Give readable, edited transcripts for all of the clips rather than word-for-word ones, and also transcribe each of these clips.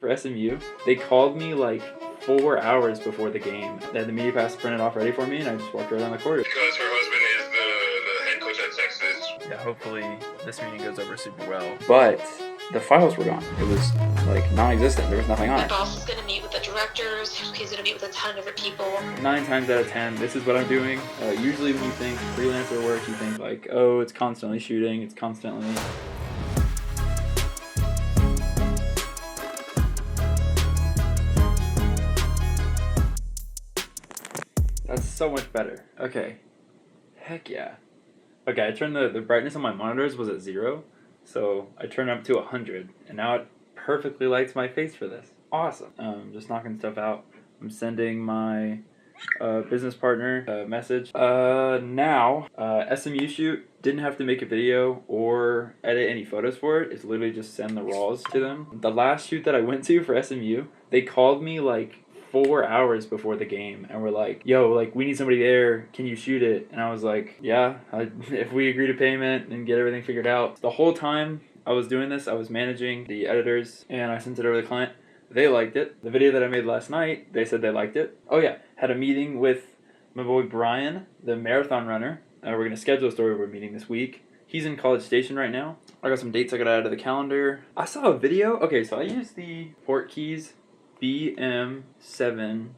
for SMU. They called me like 4 hours before the game. They had the media pass printed off ready for me, and I just walked right on the court. Because her husband is the head coach at Texas. Yeah, hopefully this meeting goes over super well. But the files were gone. It was like non-existent. There was nothing on My it. boss is going to meet with the directors. He's going to meet with a ton of different people. 9 times out of 10, this is what I'm doing. Usually when you think freelancer work, you think like, oh, it's constantly shooting, it's constantly... That's so much better. Okay. Heck yeah. Okay, I turned the brightness on my monitors was at 0, so I turned it up to 100, and now it perfectly lights my face for this. Awesome. Just knocking stuff out. I'm sending my business partner a message. Now, SMU shoot, didn't have to make a video or edit any photos for it. It's literally just send the raws to them. The last shoot that I went to for SMU, they called me like 4 hours before the game and were like, yo, like, we need somebody there, can you shoot it? And I was like, yeah, if we agree to payment and get everything figured out. The whole time I was doing this, I was managing the editors, and I sent it over to the client. They liked it. The video that I made last night, they said they liked it. Oh yeah, had a meeting with my boy Brian, the marathon runner. We're going to schedule a storyboard meeting this week. He's in College Station right now. I got some dates I got add to the calendar. I saw a video. Okay, so I used the Portkeys BM7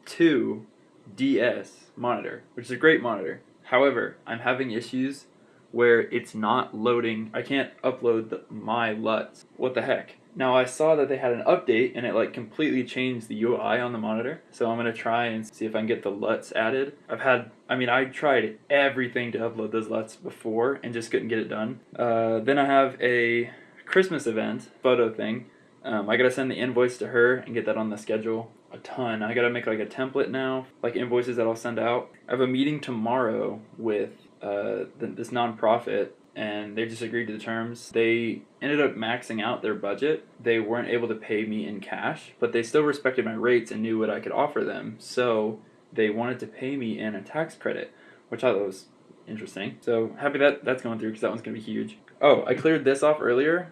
2DS monitor, which is a great monitor. However, I'm having issues where it's not loading. I can't upload my LUTs. What the heck? Now I saw that they had an update and it like completely changed the UI on the monitor. So I'm gonna try and see if I can get the LUTs added. I tried everything to upload those LUTs before and just couldn't get it done. Then I have a Christmas event photo thing. I gotta send the invoice to her and get that on the schedule a ton. I gotta make like a template now, like invoices that I'll send out. I have a meeting tomorrow with this nonprofit, and they just agreed to the terms. They ended up maxing out their budget. They weren't able to pay me in cash, but they still respected my rates and knew what I could offer them. So they wanted to pay me in a tax credit, which I thought was interesting. So happy that that's going through because that one's gonna be huge. Oh, I cleared this off earlier.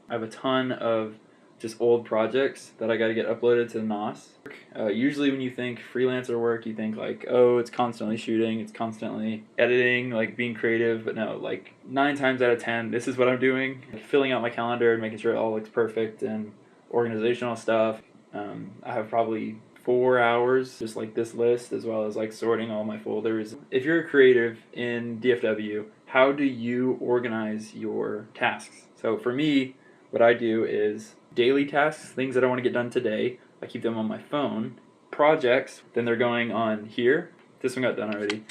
I have a ton of just old projects that I got to get uploaded to NOS. Usually when you think freelancer work, you think like, oh, it's constantly shooting, it's constantly editing, like being creative. But no, like 9 times out of 10, this is what I'm doing. Filling out my calendar and making sure it all looks perfect and organizational stuff. I have probably 4 hours just like this list, as well as like sorting all my folders. If you're a creative in DFW, how do you organize your tasks? So for me, what I do is daily tasks, things that I want to get done today. I keep them on my phone. Projects, then they're going on here. This one got done already.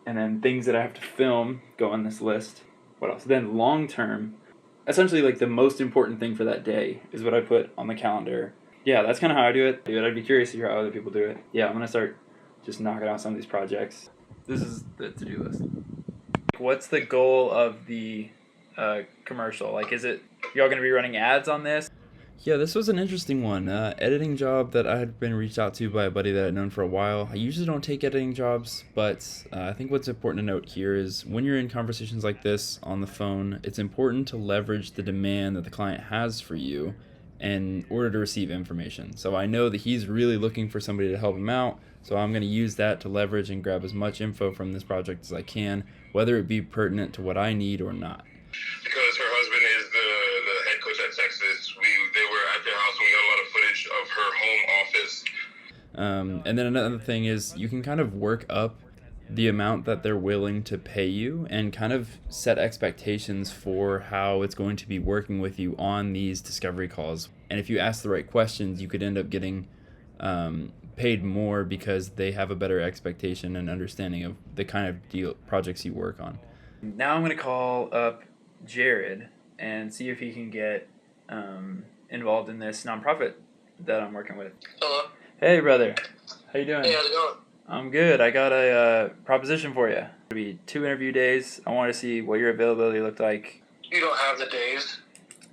And then things that I have to film go on this list. What else? Then long term, essentially like the most important thing for that day is what I put on the calendar. Yeah, that's kind of how I do it. I'd be curious to hear how other people do it. Yeah, I'm going to start just knocking out some of these projects. This is the to-do list. What's the goal of the commercial? Like, is it y'all gonna be running ads on this? Yeah, this was an interesting one. Editing job that I had been reached out to by a buddy that I'd known for a while. I usually don't take editing jobs, but I think what's important to note here is when you're in conversations like this on the phone, it's important to leverage the demand that the client has for you in order to receive information. So I know that he's really looking for somebody to help him out, so I'm going to use that to leverage and grab as much info from this project as I can, whether it be pertinent to what I need or not. Because her husband is the head coach at Texas. They were at their house and we got a lot of footage of her home office. And then another thing is you can kind of work up the amount that they're willing to pay you and kind of set expectations for how it's going to be working with you on these discovery calls. And if you ask the right questions, you could end up getting paid more because they have a better expectation and understanding of the kind of projects you work on. Now I'm going to call up Jared and see if he can get involved in this nonprofit that I'm working with. Hello. Hey, brother. How you doing? Hey, how's it going? I'm good. I got a proposition for you. It'll be 2 interview days. I want to see what your availability looked like. You don't have the days?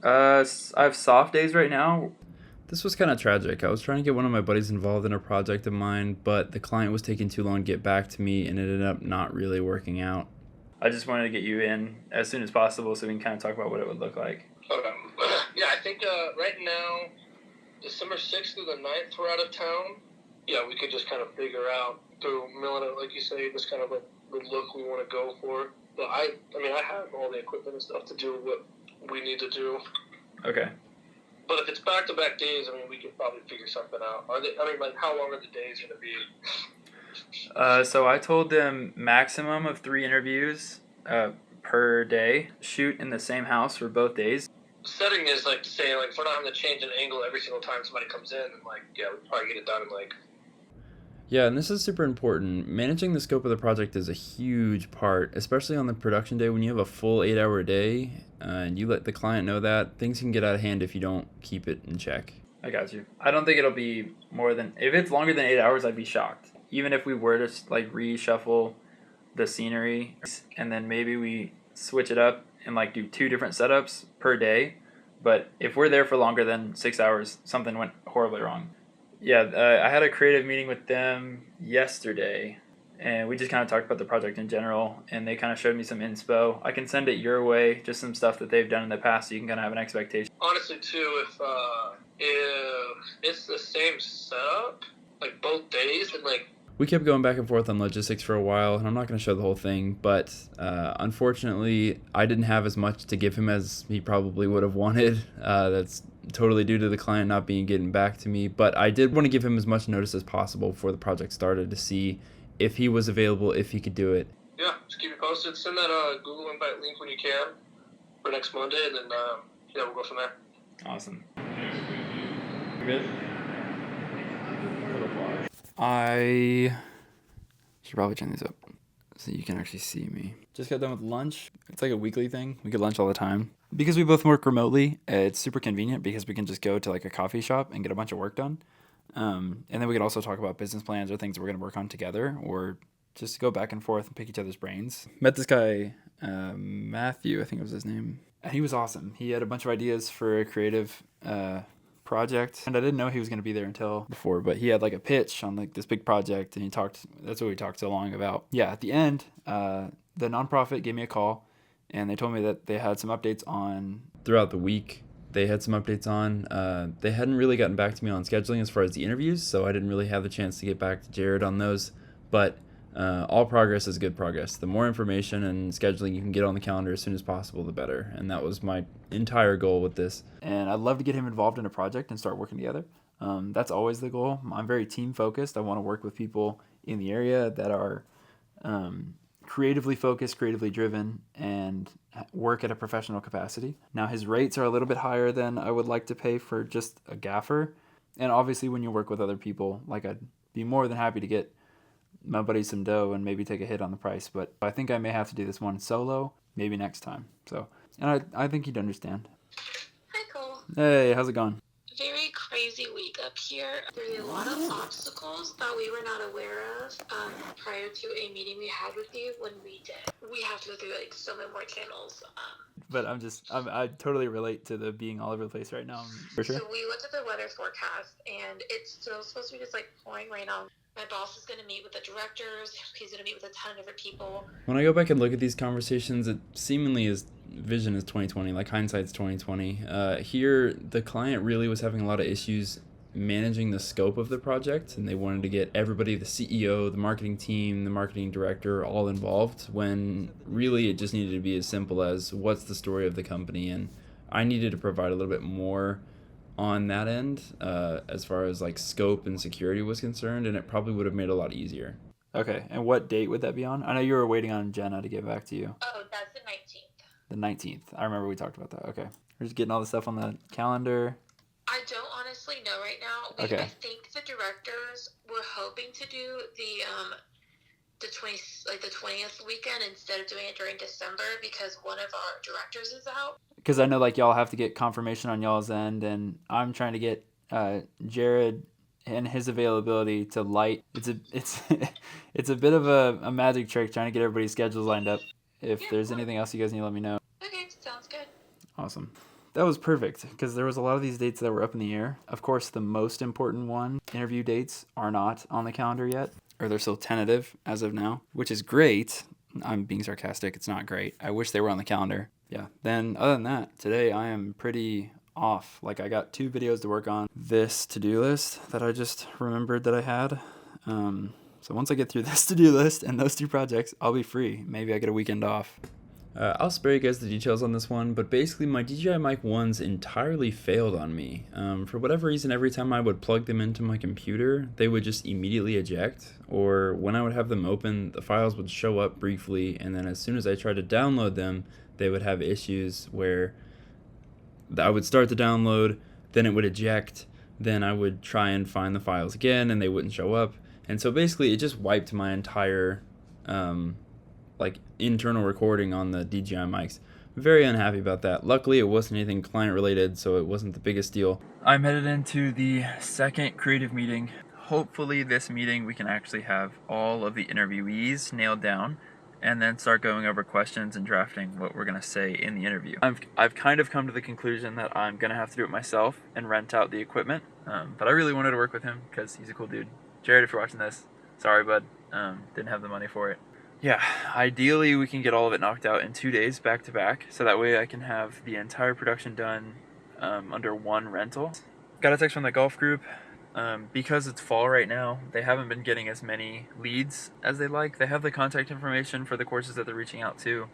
I have soft days right now. This was kind of tragic. I was trying to get one of my buddies involved in a project of mine, but the client was taking too long to get back to me, and it ended up not really working out. I just wanted to get you in as soon as possible so we can kind of talk about what it would look like. Okay. Yeah, I think right now, December 6th through the 9th, we're out of town. Yeah, we could just kind of figure out through milling it, like you say, just kind of like the look we want to go for. But I have all the equipment and stuff to do what we need to do. Okay. But if it's back-to-back days, we could probably figure something out. How long are the days going to be? So I told them maximum of 3 interviews per day. Shoot in the same house for both days. Setting is like saying if we're not having to change an angle every single time somebody comes in, and we probably get it done in Yeah, and this is super important. Managing the scope of the project is a huge part, especially on the production day when you have a full 8-hour day and you let the client know that. Things can get out of hand if you don't keep it in check. I got you. I don't think it'll be more than... If it's longer than 8 hours, I'd be shocked. Even if we were to reshuffle the scenery and then maybe we switch it up and do 2 different setups per day. But if we're there for longer than 6 hours, something went horribly wrong. Yeah, I had a creative meeting with them yesterday, and we just kind of talked about the project in general, and they kind of showed me some inspo. I can send it your way, just some stuff that they've done in the past, so you can kind of have an expectation. Honestly, too, if it's the same setup, both days, and We kept going back and forth on logistics for a while, and I'm not going to show the whole thing, but unfortunately, I didn't have as much to give him as he probably would have wanted. That's totally due to the client not getting back to me, but I did want to give him as much notice as possible before the project started to see if he was available, if he could do it. Yeah, just keep me posted. Send that Google invite link when you can for next Monday, and then we'll go from there. Awesome. Good. I should probably turn these up so you can actually see me. Just got done with lunch. It's like a weekly thing. We get lunch all the time. Because we both work remotely, it's super convenient because we can just go to a coffee shop and get a bunch of work done. And then we could also talk about business plans or things that we're going to work on together, or just go back and forth and pick each other's brains. Met this guy, Matthew, I think was his name. And he was awesome. He had a bunch of ideas for a creative project, and I didn't know he was going to be there until before, but he had a pitch on this big project, and that's what we talked so long about. Yeah, at the end, the nonprofit gave me a call, and they told me that they had some updates on throughout the week. They had some updates on. They hadn't really gotten back to me on scheduling as far as the interviews, so I didn't really have the chance to get back to Jared on those. But all progress is good progress. The more information and scheduling you can get on the calendar as soon as possible, the better. And that was my entire goal with this. And I'd love to get him involved in a project and start working together. That's always the goal. I'm very team focused. I want to work with people in the area that are creatively focused, creatively driven, and work at a professional capacity. Now, his rates are a little bit higher than I would like to pay for just a gaffer. And obviously, when you work with other people, I'd be more than happy to get my buddy some dough and maybe take a hit on the price. But I think I may have to do this one solo, maybe next time. So, and I think he'd understand. Hi, Cole. Hey, how's it going? Very crazy week up here. There's a lot of obstacles that we were not aware of prior to a meeting we had with you. When we did, we have to go through so many more channels. But I totally relate to the being all over the place right now. For sure. So we looked at the weather forecast, and it's still supposed to be just pouring rain on. My boss is going to meet with the directors. He's going to meet with a ton of different people. When I go back and look at these conversations, it seemingly is vision is 2020, hindsight's 2020. Here, the client really was having a lot of issues managing the scope of the project, and they wanted to get everybody, the CEO, the marketing team, the marketing director, all involved, when really it just needed to be as simple as what's the story of the company. And I needed to provide a little bit more on that end as far as scope and security was concerned, and it probably would have made it a lot easier. Okay, and what date would that be on? I know you were waiting on Jenna to get back to you. Oh, that's the 19th. The 19th. I remember we talked about that. Okay. We're just getting all the stuff on the calendar. I don't honestly know right now. Okay. I think the directors were hoping to do the 20th weekend instead of doing it during December because one of our directors is out. Because I know y'all have to get confirmation on y'all's end, and I'm trying to get Jared and his availability to light. It's a bit of a magic trick trying to get everybody's schedules lined up. If there's anything else you guys need to let me know. Okay, sounds good. Awesome. That was perfect because there was a lot of these dates that were up in the air. Of course, the most important one, interview dates, are not on the calendar yet, or they're still tentative as of now, which is great. I'm being sarcastic. It's not great. I wish they were on the calendar. Yeah. Then other than that, today I am pretty off. Like, I got 2 videos to work on. This to-do list that I just remembered that I had. So once I get through this to-do list and those 2 projects, I'll be free. Maybe I get a weekend off. I'll spare you guys the details on this one, but basically my DJI Mic 1s entirely failed on me. For whatever reason, every time I would plug them into my computer, they would just immediately eject, or when I would have them open, the files would show up briefly, and then as soon as I tried to download them, they would have issues where I would start the download, then it would eject, then I would try and find the files again, and they wouldn't show up. And so basically it just wiped my entire internal recording on the DJI mics. Very unhappy about that. Luckily it wasn't anything client related, so it wasn't the biggest deal. I'm headed into the second creative meeting. Hopefully this meeting we can actually have all of the interviewees nailed down and then start going over questions and drafting what we're gonna say in the interview. I've kind of come to the conclusion that I'm gonna have to do it myself and rent out the equipment, but I really wanted to work with him because he's a cool dude. Jared, if you're watching this, sorry bud, didn't have the money for it. Yeah, ideally we can get all of it knocked out in 2 days back to back, so that way I can have the entire production done under one rental. Got a text from the golf group. Because it's fall right now, they haven't been getting as many leads as they like. They have the contact information for the courses that they're reaching out to.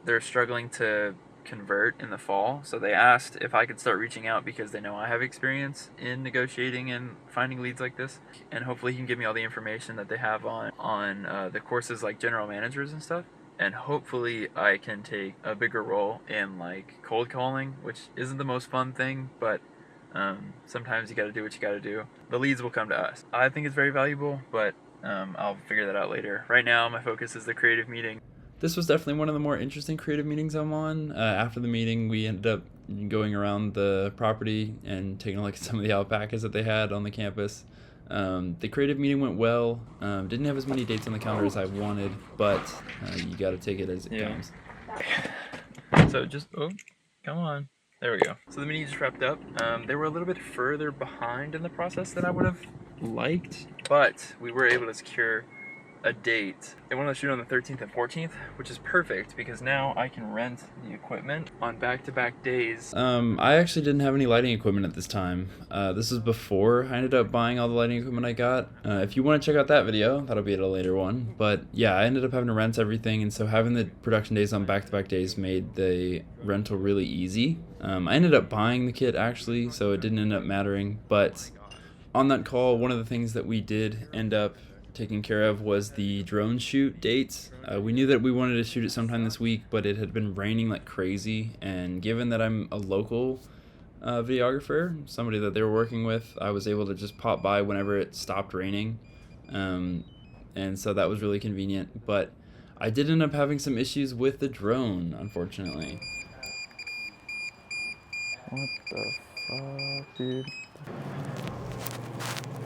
They're struggling to convert in the fall, so they asked if I could start reaching out because they know I have experience in negotiating and finding leads like this, and hopefully he can give me all the information that they have on the courses like general managers and stuff, and hopefully I can take a bigger role in like cold calling, which isn't the most fun thing, but sometimes you gotta do what you gotta do. The leads will come to us. I think it's very valuable, but I'll figure that out later. Right now my focus is the creative meeting. This was definitely one of the more interesting creative meetings I'm on. After the meeting, we ended up going around the property and taking a look at some of the alpacas that they had on the campus. The creative meeting went well. Didn't have as many dates on the calendar as I wanted, but you gotta take it as it comes. So just, come on. There we go. So the meeting just wrapped up. They were a little bit further behind in the process than I would have liked, but we were able to secure a date. They wanted to shoot on the 13th and 14th, which is perfect because now I can rent the equipment on back-to-back days. I actually didn't have any lighting equipment at this time. This is before I ended up buying all the lighting equipment I got. If you want to check out that video, that'll be at a later one. But yeah, I ended up having to rent everything, and so having the production days on back-to-back days made the rental really easy. I ended up buying the kit actually, so it didn't end up mattering. But on that call, one of the things that we did end up taking care of was the drone shoot dates. We knew that we wanted to shoot it sometime this week, but it had been raining like crazy, and given that I'm a local videographer, somebody that they were working with, I was able to just pop by whenever it stopped raining, and so that was really convenient. But I did end up having some issues with the drone, unfortunately. What the fuck, dude?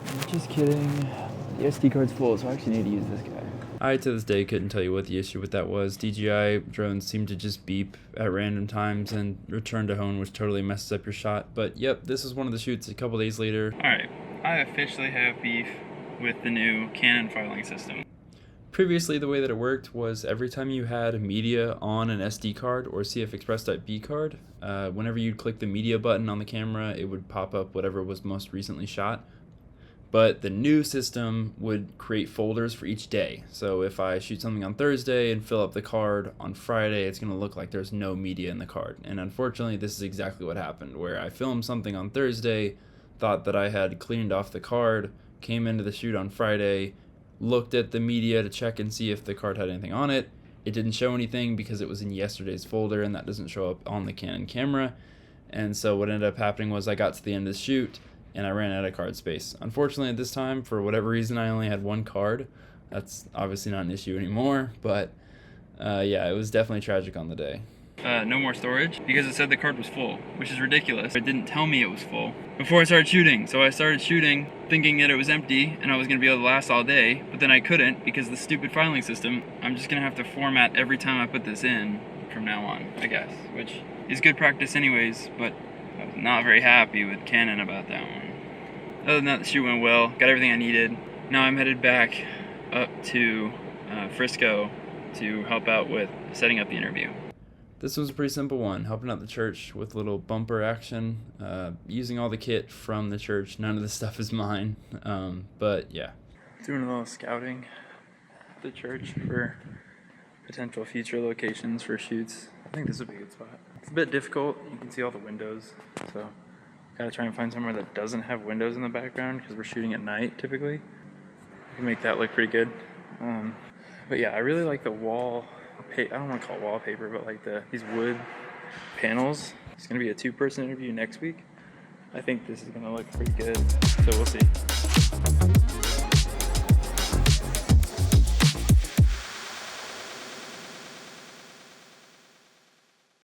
I'm just kidding. The SD card's full, so I actually need to use this guy. I, to this day, couldn't tell you what the issue with that was. DJI drones seem to just beep at random times, and return to home, which totally messes up your shot. But yep, this is one of the shoots a couple days later. Alright, I officially have beef with the new Canon filing system. Previously, the way that it worked was every time you had media on an SD card or CF-Express.B card, whenever you'd click the media button on the camera, it would pop up whatever was most recently shot. But the new system would create folders for each day. So if I shoot something on Thursday and fill up the card on Friday, it's going to look like there's no media in the card. And unfortunately, this is exactly what happened, where I filmed something on Thursday, thought that I had cleaned off the card, came into the shoot on Friday, looked at the media to check and see if the card had anything on it. It didn't show anything because it was in yesterday's folder, and that doesn't show up on the Canon camera. And so what ended up happening was I got to the end of the shoot, and I ran out of card space. Unfortunately, at this time, for whatever reason, I only had one card. That's obviously not an issue anymore, but yeah, it was definitely tragic on the day. No more storage because it said the card was full, which is ridiculous. It didn't tell me it was full before I started shooting. So I started shooting thinking that it was empty and I was going to be able to last all day, but then I couldn't because of the stupid filing system. I'm just going to have to format every time I put this in from now on, I guess, which is good practice anyways, but I was not very happy with Canon about that one. Other than that, the shoot went well, got everything I needed. Now I'm headed back up to Frisco to help out with setting up the interview. This was a pretty simple one, helping out the church with a little bumper action, using all the kit from the church. None of this stuff is mine, but yeah. Doing a little scouting at the church for potential future locations for shoots. I think this would be a good spot. It's a bit difficult. You can see all the windows, so gotta try and find somewhere that doesn't have windows in the background because we're shooting at night typically. We can make that look pretty good. But yeah, I really like the wall. I don't want to call it wallpaper, but like these wood panels. It's gonna be a 2-person interview next week. I think this is gonna look pretty good. So we'll see.